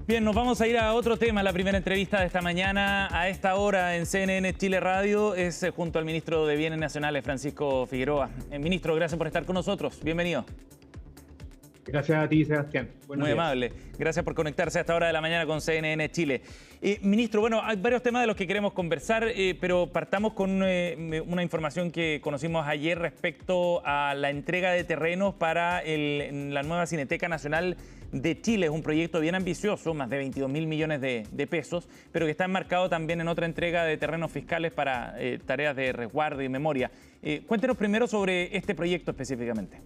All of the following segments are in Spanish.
Bien, nos vamos a ir a otro tema. La primera entrevista de esta mañana a esta hora en CNN Chile Radio es junto al ministro de Bienes Nacionales, Francisco Figueroa. Ministro, gracias por estar con nosotros. Bienvenido. Gracias a ti, Sebastián. Muy amable. Gracias por conectarse a esta hora de la mañana con CNN Chile. Ministro, bueno, hay varios temas de los que queremos conversar, pero partamos con una información que conocimos ayer respecto a la entrega de terrenos para la nueva Cineteca Nacional de Chile. Es un proyecto bien ambicioso, más de 22.000 millones de pesos, pero que está enmarcado también en otra entrega de terrenos fiscales para tareas de resguardo y memoria. Cuéntenos primero sobre este proyecto específicamente.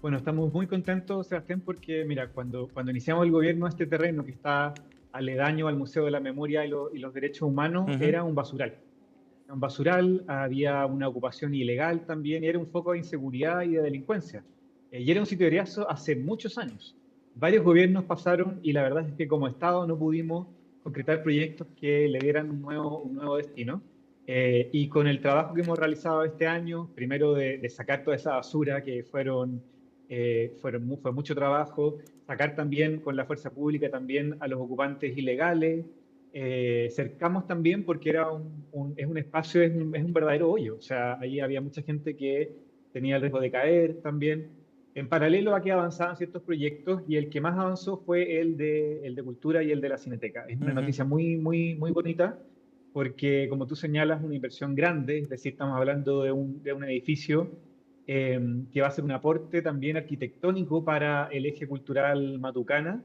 Bueno, estamos muy contentos, Sebastián, porque mira, cuando iniciamos el gobierno, este terreno que está aledaño al Museo de la Memoria y los Derechos Humanos era un basural. Era un basural, había una ocupación ilegal también, y era un foco de inseguridad y de delincuencia. Y era un sitio de riesgo hace muchos años. Varios gobiernos pasaron y la verdad es que como Estado no pudimos concretar proyectos que le dieran un nuevo destino. Y con el trabajo que hemos realizado este año, primero de sacar toda esa basura que fue mucho trabajo, sacar también con la fuerza pública también a los ocupantes ilegales, cercamos también porque es un espacio, es un verdadero hoyo, o sea, ahí había mucha gente que tenía el riesgo de caer también. En paralelo a que avanzaban ciertos proyectos y el que más avanzó fue el de Cultura y el de la Cineteca. Es una noticia muy bonita porque, como tú señalas, una inversión grande, es decir, estamos hablando de un edificio que va a ser un aporte también arquitectónico para el eje cultural Matucana,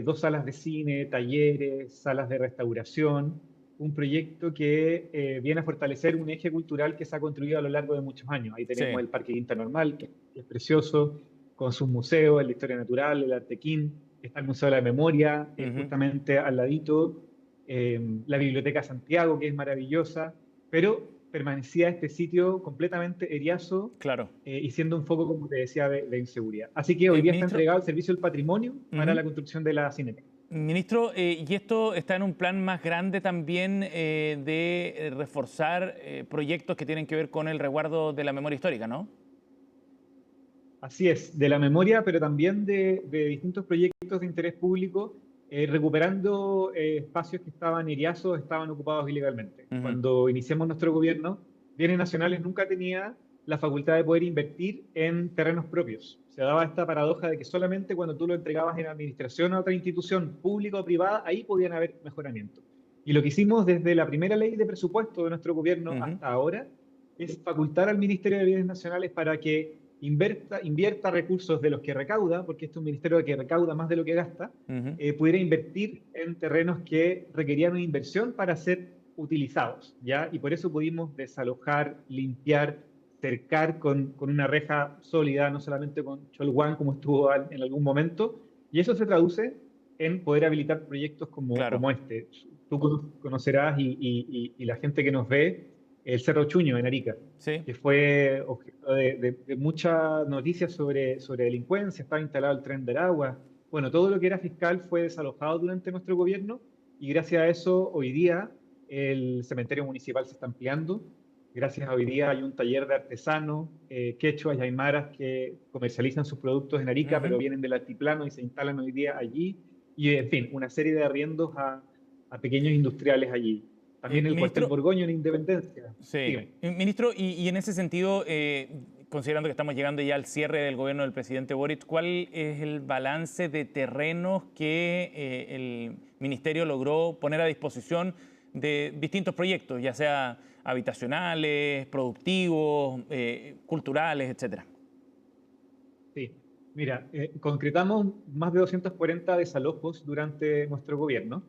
dos salas de cine, talleres, salas de restauración, un proyecto que viene a fortalecer un eje cultural que se ha construido a lo largo de muchos años. Ahí tenemos Sí. el Parque Quinta Normal, que es precioso, con sus museos, el de Historia Natural, el Artequín, está el Museo de la Memoria, justamente al ladito, la Biblioteca Santiago, que es maravillosa, pero permanecía este sitio completamente eriazo Claro. y siendo un foco, como te decía, de inseguridad. Así que hoy día está Ministro, entregado el servicio del patrimonio para la construcción de la Cineteca. Ministro, ¿y esto está en un plan más grande también de reforzar proyectos que tienen que ver con el resguardo de la memoria histórica, ¿no? Así es, de la memoria, pero también de distintos proyectos de interés público, recuperando espacios que estaban eriazos, estaban ocupados ilegalmente. Cuando iniciamos nuestro gobierno, Bienes Nacionales nunca tenía la facultad de poder invertir en terrenos propios. Se daba esta paradoja de que solamente cuando tú lo entregabas en administración a otra institución pública o privada, ahí podían haber mejoramientos. Y lo que hicimos desde la primera ley de presupuesto de nuestro gobierno hasta ahora es facultar al Ministerio de Bienes Nacionales para que invierta recursos de los que recauda, porque este es un ministerio que recauda más de lo que gasta, pudiera invertir en terrenos que requerían una inversión para ser utilizados, ¿ya? Y por eso pudimos desalojar, limpiar, cercar con una reja sólida, no solamente con Cholguán, como estuvo en algún momento, y eso se traduce en poder habilitar proyectos Claro. como este. Tú conocerás y la gente que nos ve el Cerro Chuño en Arica, Sí. que fue objeto de muchas noticias sobre delincuencia, estaba instalado el Tren del Agua. Bueno, todo lo que era fiscal fue desalojado durante nuestro gobierno y gracias a eso hoy día el cementerio municipal se está ampliando. Gracias a hoy día hay un taller de artesanos, quechuas y aymaras que comercializan sus productos en Arica, pero vienen del altiplano y se instalan hoy día allí. Y en fin, una serie de arriendos a pequeños industriales allí. También el cuartel Ministro, Borgoño en Independencia. sí. Dígame. Ministro, y en ese sentido, considerando que estamos llegando ya al cierre del gobierno del presidente Boric, ¿cuál es el balance de terrenos que el ministerio logró poner a disposición de distintos proyectos, ya sea habitacionales, productivos, culturales, etcétera? Sí, mira, concretamos más de 240 desalojos durante nuestro gobierno.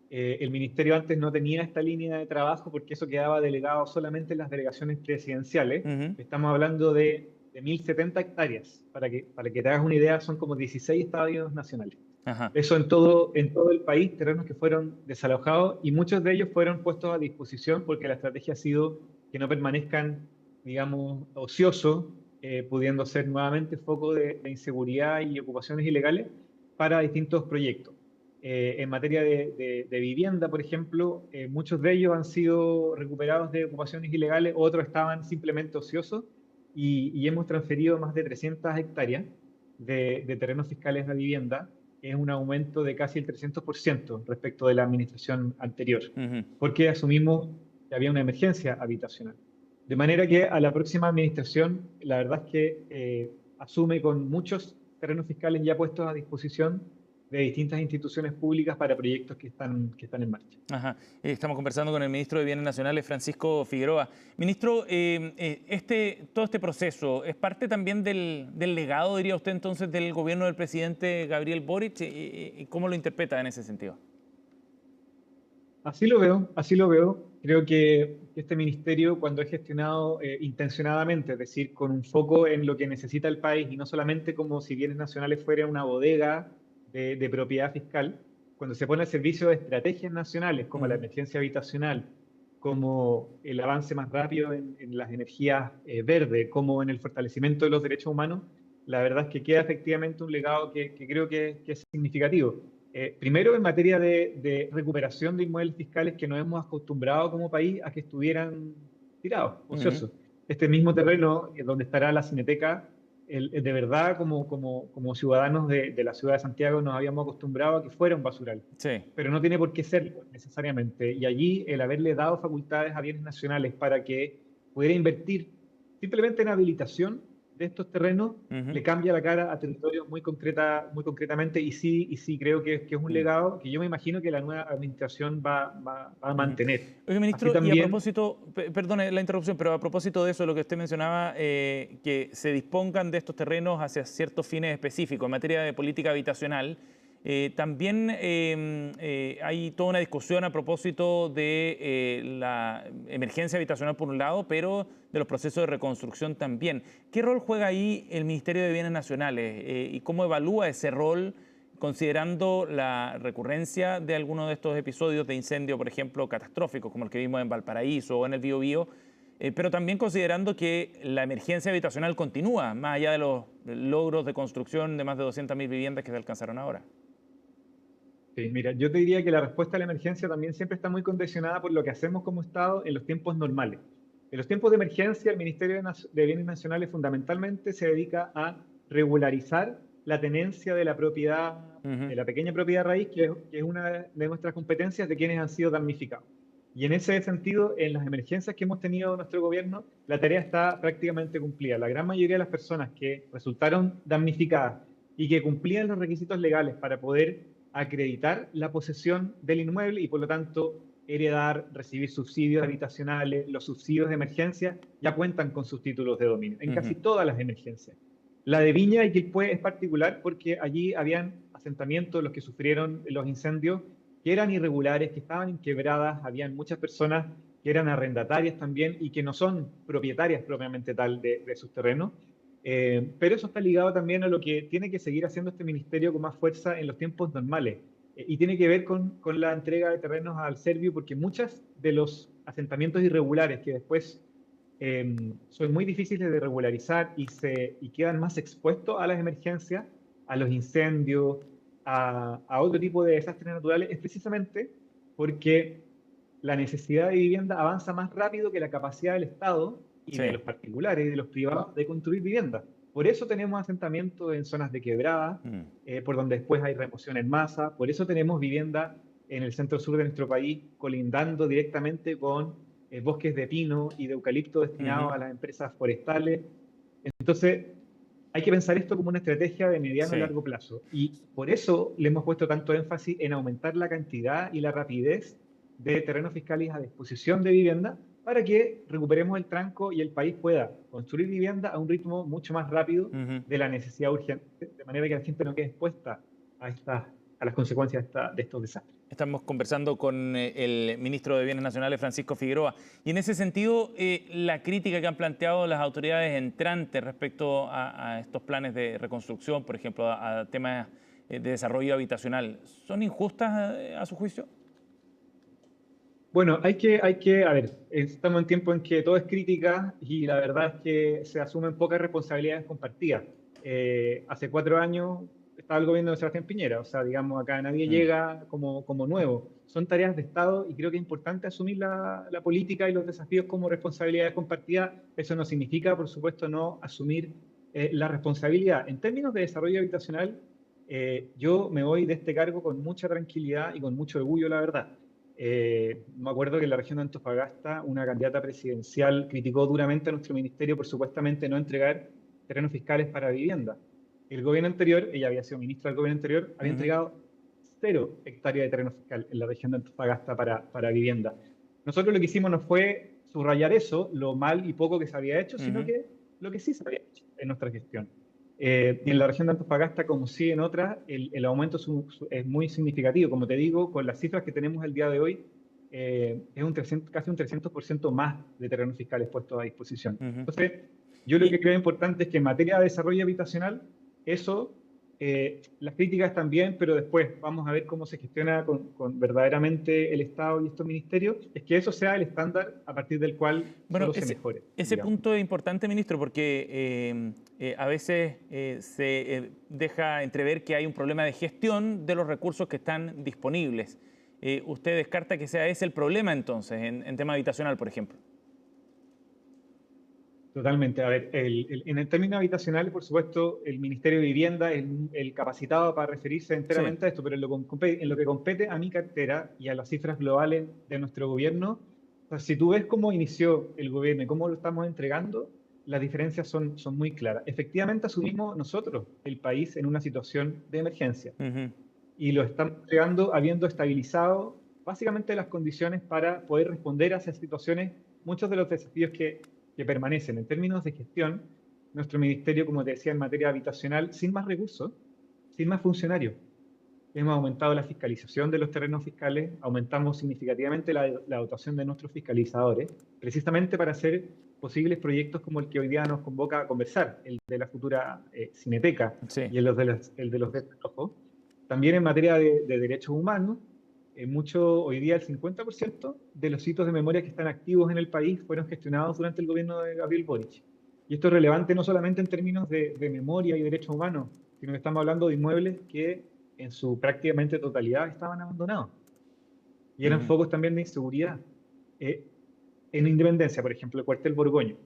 El ministerio antes no tenía esta línea de trabajo porque eso quedaba delegado solamente en las delegaciones presidenciales. Estamos hablando de 1.070 hectáreas. Para que te hagas una idea, son como 16 estadios nacionales. Ajá. Eso en todo el país, terrenos que fueron desalojados y muchos de ellos fueron puestos a disposición porque la estrategia ha sido que no permanezcan, digamos, ociosos, pudiendo ser nuevamente foco de inseguridad y ocupaciones ilegales para distintos proyectos. En materia de vivienda, por ejemplo, muchos de ellos han sido recuperados de ocupaciones ilegales, otros estaban simplemente ociosos y hemos transferido más de 300 hectáreas de terrenos fiscales a vivienda es un aumento de casi el 300% respecto de la administración anterior, Ujú. porque asumimos que había una emergencia habitacional. De manera que a la próxima administración, la verdad es que asume con muchos terrenos fiscales ya puestos a disposición de distintas instituciones públicas para proyectos que están en marcha. Ajá. Estamos conversando con el ministro de Bienes Nacionales, Francisco Figueroa. Ministro, todo este proceso es parte también del legado, diría usted entonces, del gobierno del presidente Gabriel Boric. ¿Y cómo lo interpreta en ese sentido? Así lo veo, así lo veo. Creo que este ministerio, cuando es gestionado intencionadamente, es decir, con un foco en lo que necesita el país y no solamente como si bienes nacionales fuera una bodega de propiedad fiscal, cuando se pone al servicio de estrategias nacionales como la Ujú. emergencia habitacional, como el avance más rápido en las energías verdes, como en el fortalecimiento de los derechos humanos, la verdad es que queda efectivamente un legado que creo que es significativo. Primero, en materia de recuperación de inmuebles fiscales que nos hemos acostumbrado como país a que estuvieran tirados, Ujú. ociosos. Este mismo terreno donde estará la Cineteca, de verdad, como ciudadanos de la ciudad de Santiago, nos habíamos acostumbrado a que fuera un basural, Sí. pero no tiene por qué serlo necesariamente. Y allí, el haberle dado facultades a bienes nacionales para que pudiera invertir simplemente en habilitación de estos terrenos Ujú. le cambia la cara a territorios muy concretamente y sí creo que es un Mm. legado que yo me imagino que la nueva administración va a Ujú. mantener. Oye, Así ministro, y a también, propósito, perdone la interrupción, pero a propósito de eso, lo que usted mencionaba, que se dispongan de estos terrenos hacia ciertos fines específicos en materia de política habitacional, también hay toda una discusión a propósito de la emergencia habitacional por un lado, pero de los procesos de reconstrucción también. ¿Qué rol juega ahí el Ministerio de Bienes Nacionales y cómo evalúa ese rol, considerando la recurrencia de algunos de estos episodios de incendio, por ejemplo, catastróficos, como el que vimos en Valparaíso o en el Biobío, pero también considerando que la emergencia habitacional continúa, más allá de los logros de construcción de más de 200.000 viviendas que se alcanzaron ahora? sí, mira, yo te diría que la respuesta a la emergencia también siempre está muy condicionada por lo que hacemos como Estado en los tiempos normales. En los tiempos de emergencia, el Ministerio de Bienes Nacionales fundamentalmente se dedica a regularizar la tenencia de la propiedad, Ujú. de la pequeña propiedad raíz, que es una de nuestras competencias de quienes han sido damnificados. Y en ese sentido, en las emergencias que hemos tenido en nuestro gobierno, la tarea está prácticamente cumplida. La gran mayoría de las personas que resultaron damnificadas y que cumplían los requisitos legales para poder acreditar la posesión del inmueble y por lo tanto heredar, recibir subsidios habitacionales, los subsidios de emergencia, ya cuentan con sus títulos de dominio, en Ujú. casi todas las emergencias. La de Viña y Quilpué es particular porque allí habían asentamientos, los que sufrieron los incendios, que eran irregulares, que estaban en quebradas, habían muchas personas que eran arrendatarias también y que no son propietarias propiamente tal de sus terrenos. Pero eso está ligado también a lo que tiene que seguir haciendo este ministerio con más fuerza en los tiempos normales. Y tiene que ver con la entrega de terrenos al Servio, porque muchos de los asentamientos irregulares que después son muy difíciles de regularizar y quedan más expuestos a las emergencias, a los incendios, a otro tipo de desastres naturales, es precisamente porque la necesidad de vivienda avanza más rápido que la capacidad del Estado y Sí. de los particulares y de los privados de construir vivienda. Por eso tenemos asentamientos en zonas de quebrada, Mm. por donde después hay remoción en masa, por eso tenemos vivienda en el centro sur de nuestro país colindando directamente con bosques de pino y de eucalipto destinados Ujú. a las empresas forestales. Entonces, hay que pensar esto como una estrategia de mediano a Sí. largo plazo. Y por eso le hemos puesto tanto énfasis en aumentar la cantidad y la rapidez de terrenos fiscales a disposición de vivienda para que recuperemos el tranco y el país pueda construir vivienda a un ritmo mucho más rápido Ujú. de la necesidad urgente, de manera que la gente no quede expuesta a las consecuencias de estos desastres. Estamos conversando con el ministro de Bienes Nacionales, Francisco Figueroa. Y en ese sentido, la crítica que han planteado las autoridades entrantes respecto a estos planes de reconstrucción, por ejemplo, a temas de desarrollo habitacional, ¿son injustas a su juicio? Bueno, a ver, estamos en tiempo en que todo es crítica y la verdad es que se asumen pocas responsabilidades compartidas. Hace 4 años estaba el gobierno de Sebastián Piñera, o sea, digamos, acá nadie Mm. llega como nuevo. Son tareas de Estado y creo que es importante asumir la política y los desafíos como responsabilidades compartidas. Eso no significa, por supuesto, no asumir la responsabilidad. En términos de desarrollo habitacional, Yo me voy de este cargo con mucha tranquilidad y con mucho orgullo, la verdad. Me acuerdo que en la región de Antofagasta una candidata presidencial criticó duramente a nuestro ministerio por supuestamente no entregar terrenos fiscales para vivienda. El gobierno anterior, ella había sido ministra del gobierno anterior, había entregado 0 hectáreas de terreno fiscal en la región de Antofagasta para vivienda. Nosotros lo que hicimos no fue subrayar eso, lo mal y poco que se había hecho, sino que lo que sí se había hecho en nuestra gestión. Y en la región de Antofagasta, como sí en otras, el aumento es muy significativo. Como te digo, con las cifras que tenemos el día de hoy, es casi un 300% más de terrenos fiscales puestos a disposición. Entonces, yo lo que creo importante es que en materia de desarrollo habitacional, eso, las críticas también, pero después vamos a ver cómo se gestiona con verdaderamente el Estado y estos ministerios, es que eso sea el estándar a partir del cual Bueno, solo se mejore. ese punto es importante, ministro, porque a veces se deja entrever que hay un problema de gestión de los recursos que están disponibles. ¿Usted descarta que sea ese el problema entonces, en tema habitacional, por ejemplo? Totalmente. A ver, en el término habitacional, por supuesto, el Ministerio de Vivienda es el capacitado para referirse Sí. enteramente a esto, pero en lo que compete a mi cartera y a las cifras globales de nuestro gobierno, o sea, si tú ves cómo inició el gobierno y cómo lo estamos entregando, las diferencias son muy claras. Efectivamente, asumimos nosotros el país en una situación de emergencia y lo estamos entregando habiendo estabilizado básicamente las condiciones para poder responder a esas situaciones, muchos de los desafíos que permanecen. En términos de gestión, nuestro ministerio, como te decía, en materia habitacional, sin más recursos, sin más funcionarios. Hemos aumentado la fiscalización de los terrenos fiscales, aumentamos significativamente la dotación de nuestros fiscalizadores, precisamente para hacer posibles proyectos como el que hoy día nos convoca a conversar, el de la futura Cineteca Sí. y el de los destrozos. También en materia de derechos humanos, hoy día el 50% de los sitios de memoria que están activos en el país fueron gestionados durante el gobierno de Gabriel Boric. Y esto es relevante no solamente en términos de memoria y derechos humanos, sino que estamos hablando de inmuebles que en su prácticamente totalidad estaban abandonados. Y eran focos también de inseguridad. En Independencia, por ejemplo, el cuartel Borgoño,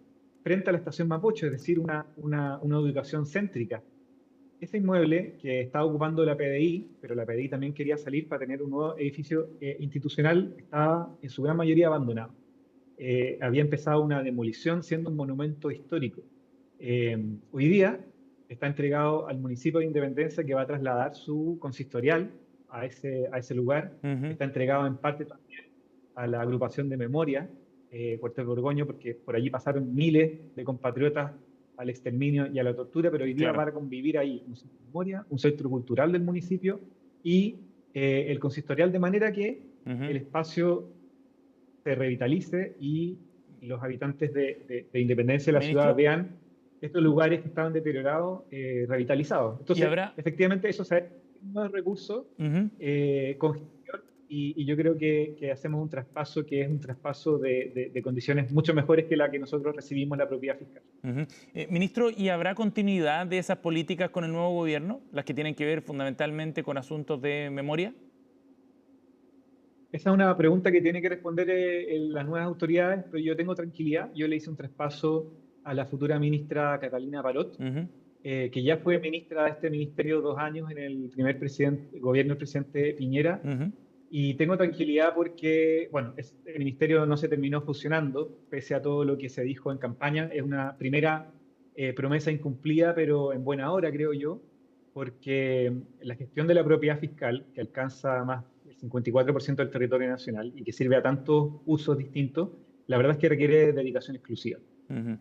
frente a la estación Mapocho, es decir, una ubicación céntrica. Ese inmueble que estaba ocupando la PDI, pero la PDI también quería salir para tener un nuevo edificio institucional, estaba en su gran mayoría abandonado. Había empezado una demolición siendo un monumento histórico. Hoy día está entregado al municipio de Independencia, que va a trasladar su consistorial a ese lugar. Está entregado en parte también a la agrupación de memoria, Cuartel Borgoño, porque por allí pasaron miles de compatriotas al exterminio y a la tortura, pero hoy día Claro. va a convivir ahí un centro de memoria, un centro cultural del municipio y el consistorial, de manera que el espacio se revitalice y los habitantes de Independencia de la ciudad Ministro, vean estos lugares que estaban deteriorados, revitalizados. y Entonces, habrá... efectivamente, eso se ha hecho con más recursos, con gestión, y yo creo que hacemos un traspaso que es un traspaso de condiciones mucho mejores que la que nosotros recibimos en la propiedad fiscal. Ministro, ¿y habrá continuidad de esas políticas con el nuevo gobierno, las que tienen que ver fundamentalmente con asuntos de memoria? Esa es una pregunta que tiene que responder las nuevas autoridades, pero yo tengo tranquilidad. Yo le hice un traspaso a la futura ministra Catalina Parot, que ya fue ministra de este ministerio 2 años en el primer gobierno del presidente Piñera. Y tengo tranquilidad porque, bueno, el ministerio no se terminó fusionando, pese a todo lo que se dijo en campaña. Es una primera promesa incumplida, pero en buena hora, creo yo, porque la gestión de la propiedad fiscal, que alcanza más del 54% del territorio nacional y que sirve a tantos usos distintos, la verdad es que requiere dedicación exclusiva.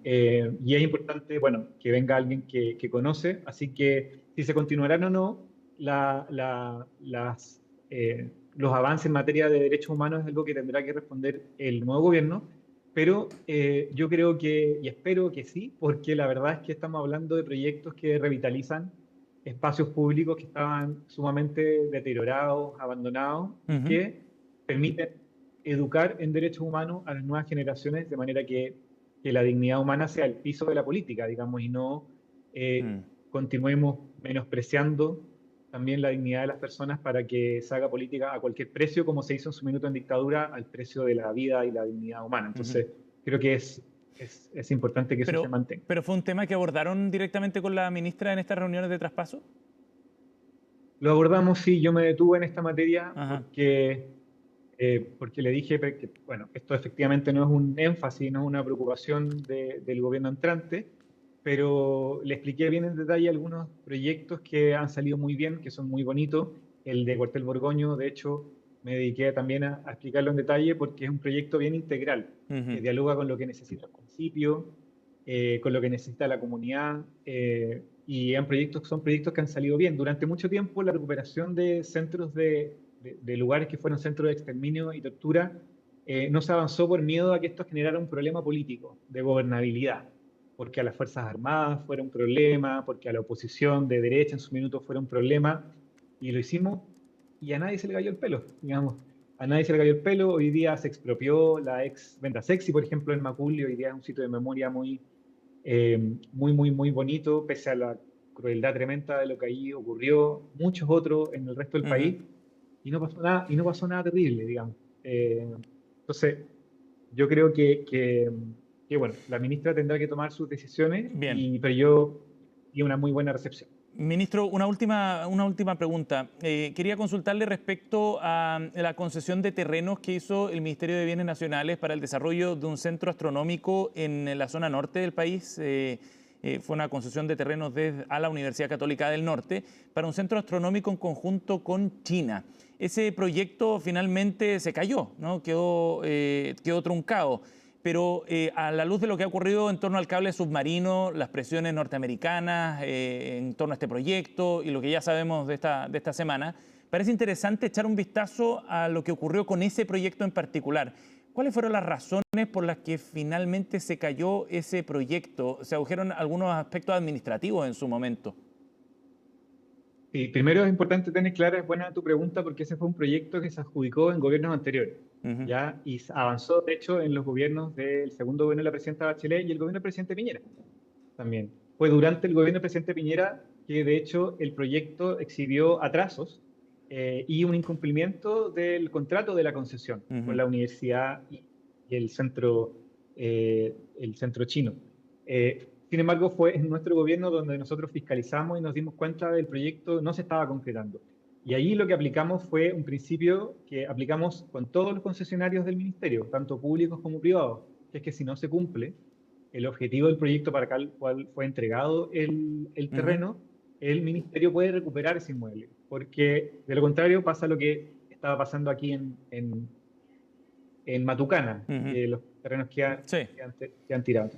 Y es importante, bueno, que venga alguien que conoce, así que si se continuarán o no los avances en materia de derechos humanos es algo que tendrá que responder el nuevo gobierno, pero yo creo y espero que sí, porque la verdad es que estamos hablando de proyectos que revitalizan espacios públicos que estaban sumamente deteriorados, abandonados, y que permiten educar en derechos humanos a las nuevas generaciones de manera que la dignidad humana sea el piso de la política, digamos, y no continuemos menospreciando también la dignidad de las personas para que se haga política a cualquier precio, como se hizo en su minuto en dictadura, al precio de la vida y la dignidad humana. Entonces, creo que es importante que eso se mantenga. ¿Pero fue un tema que abordaron directamente con la ministra en estas reuniones de traspaso? Lo abordamos, sí, yo me detuve en esta materia Ajá. porque le dije que, bueno, esto efectivamente no es un énfasis, no es una preocupación del gobierno entrante, pero le expliqué bien en detalle algunos proyectos que han salido muy bien, que son muy bonitos. El de Cuartel Borgoño, de hecho, me dediqué también a explicarlo en detalle porque es un proyecto bien integral, que Ujú. dialoga con lo que necesita el municipio, con lo que necesita la comunidad, y son proyectos que han salido bien. Durante mucho tiempo la recuperación de centros de lugares que fueron centros de exterminio y tortura no se avanzó por miedo a que esto generara un problema político de gobernabilidad, porque a las Fuerzas Armadas fuera un problema, porque a la oposición de derecha en su minuto fuera un problema, y lo hicimos y a nadie se le cayó el pelo, digamos. A nadie se le cayó el pelo. Hoy día se expropió la ex Venta Sexy, por ejemplo, en Macul, y hoy día es un sitio de memoria muy bonito, pese a la crueldad tremenda de lo que ahí ocurrió, muchos otros en el resto del Ujú. país, y no pasó nada terrible, digamos. Entonces, yo creo que, bueno, la ministra tendrá que tomar sus decisiones, Bien. pero yo di una muy buena recepción. Ministro, una última pregunta. Quería consultarle respecto a la concesión de terrenos que hizo el Ministerio de Bienes Nacionales para el desarrollo de un centro astronómico en la zona norte del país. Fue una concesión de terrenos a la Universidad Católica del Norte para un centro astronómico en conjunto con China. Ese proyecto finalmente se cayó, ¿no? Quedó truncado. Pero a la luz de lo que ha ocurrido en torno al cable submarino, las presiones norteamericanas en torno a este proyecto y lo que ya sabemos de esta semana, parece interesante echar un vistazo a lo que ocurrió con ese proyecto en particular. ¿Cuáles fueron las razones por las que finalmente se cayó ese proyecto? Se adujeron algunos aspectos administrativos en su momento. Sí, primero es importante tener clara, es buena tu pregunta, porque ese fue un proyecto que se adjudicó en gobiernos anteriores, Ujú. ¿ya? Y avanzó, de hecho, en los gobiernos del segundo gobierno de la presidenta Bachelet y el gobierno del presidente Piñera también. Fue durante el gobierno del presidente Piñera que, de hecho, el proyecto exhibió atrasos y un incumplimiento del contrato de la concesión con Ujú. la universidad y el centro chino. Sin embargo, fue en nuestro gobierno donde nosotros fiscalizamos y nos dimos cuenta del proyecto no se estaba concretando. Y ahí lo que aplicamos fue un principio que aplicamos con todos los concesionarios del ministerio, tanto públicos como privados, que es que si no se cumple el objetivo del proyecto para el cual fue entregado el Ujú. terreno, el ministerio puede recuperar ese inmueble, porque de lo contrario pasa lo que estaba pasando aquí en Matucana, Ujú. que los terrenos Sí. que han tirado.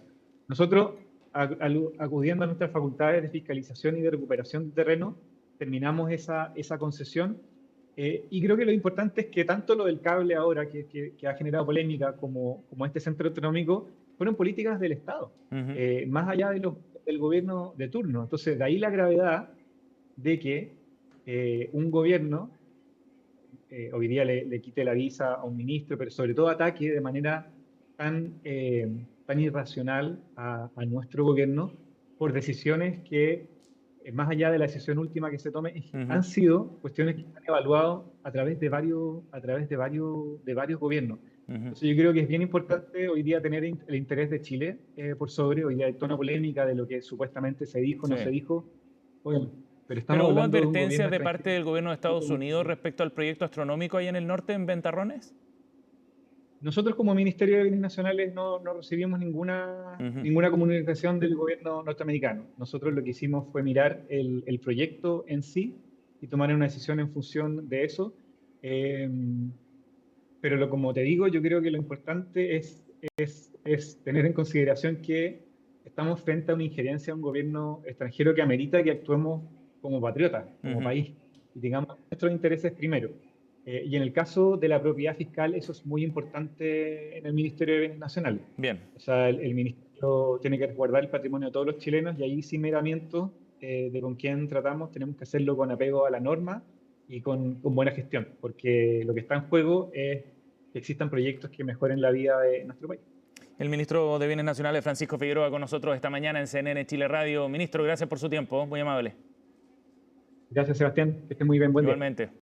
Nosotros, acudiendo a nuestras facultades de fiscalización y de recuperación de terreno, terminamos esa concesión. Y creo que lo importante es que tanto lo del cable ahora, que ha generado polémica, como este centro autonómico, fueron políticas del Estado, Ujú. más allá del gobierno de turno. Entonces, de ahí la gravedad de que un gobierno hoy día le quite la visa a un ministro, pero sobre todo ataque de manera tan irracional a nuestro gobierno por decisiones que, más allá de la decisión última que se tome, Ujú. han sido cuestiones que se han evaluado a través de varios gobiernos. Ujú. Entonces yo creo que es bien importante hoy día tener el interés de Chile por sobre. Hoy día hay toda una polémica de lo que supuestamente se dijo, no se Sí. dijo. Bueno, pero ¿Pero estamos hubo hablando de un advertencias gobierno de parte extranjero. del gobierno de Estados Unidos respecto al proyecto astronómico ahí en el norte, en Ventarrones? Nosotros como Ministerio de Bienes Nacionales no recibimos ninguna, Ujú. ninguna comunicación del gobierno norteamericano. Nosotros lo que hicimos fue mirar el proyecto en sí y tomar una decisión en función de eso. Eh, pero como te digo, yo creo que lo importante es tener en consideración que estamos frente a una injerencia de un gobierno extranjero que amerita que actuemos como patriotas, como Ujú. país, y tengamos nuestros intereses primero. Y en el caso de la propiedad fiscal, eso es muy importante en el Ministerio de Bienes Nacionales. Bien. O sea, el ministerio tiene que resguardar el patrimonio de todos los chilenos, y ahí sin miramiento de con quién tratamos, tenemos que hacerlo con apego a la norma y con buena gestión, porque lo que está en juego es que existan proyectos que mejoren la vida de nuestro país. El ministro de Bienes Nacionales, Francisco Figueroa, con nosotros esta mañana en CNN Chile Radio. Ministro, gracias por su tiempo, muy amable. Gracias, Sebastián. Que esté muy bien. Buen día. Igualmente.